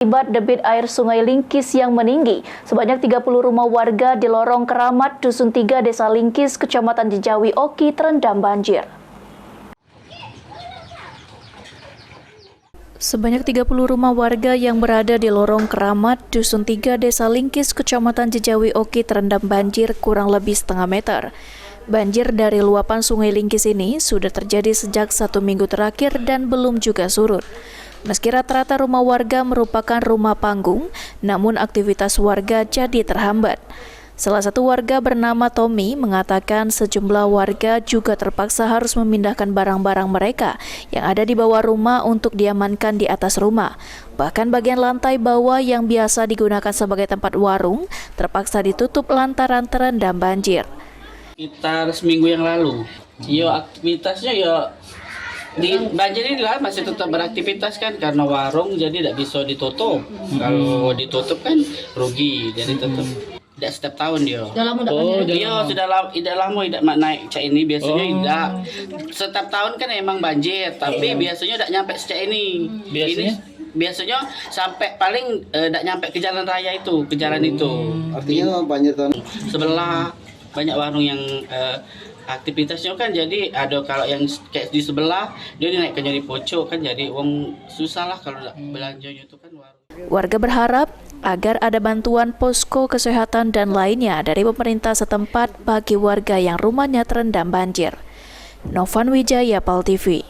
Akibat debit air Sungai Lingkis yang meninggi, sebanyak 30 rumah warga di Lorong Keramat, Dusun 3, Desa Lingkis, Kecamatan Jejawi Oki terendam banjir. Sebanyak 30 rumah warga yang berada di Lorong Keramat, Dusun 3, Desa Lingkis, Kecamatan Jejawi Oki terendam banjir kurang lebih setengah meter. Banjir dari luapan Sungai Lingkis ini sudah terjadi sejak 1 minggu terakhir dan belum juga surut. Meski rata-rata rumah warga merupakan rumah panggung, namun aktivitas warga jadi terhambat. Salah satu warga bernama Tommy mengatakan sejumlah warga juga terpaksa harus memindahkan barang-barang mereka yang ada di bawah rumah untuk diamankan di atas rumah. Bahkan bagian lantai bawah yang biasa digunakan sebagai tempat warung terpaksa ditutup lantaran terendam banjir. Sekitar seminggu yang lalu, aktivitasnya di banjir ini lah masih tetap beraktivitas kan, karena warung jadi tidak bisa ditutup. Kalau ditutup kan rugi, jadi tetap tidak setiap tahun dia. Sudah lama tidak naik cak ini, biasanya tidak. Setiap tahun kan emang banjir, tapi biasanya tidak nyampe secak ini. Biasanya sampai paling tidak nyampe ke jalan raya itu, ke jalan itu. Artinya banjir tahun sebelah banyak warung yang aktivitasnya kan, jadi ada kalau yang kayak di sebelah dia dinaikkan jadi pocok kan, jadi uang susah lah kalau belanjanya itu kan warung. Warga berharap agar ada bantuan posko kesehatan dan lainnya dari pemerintah setempat bagi warga yang rumahnya terendam banjir. Novan Wijaya, PAL TV.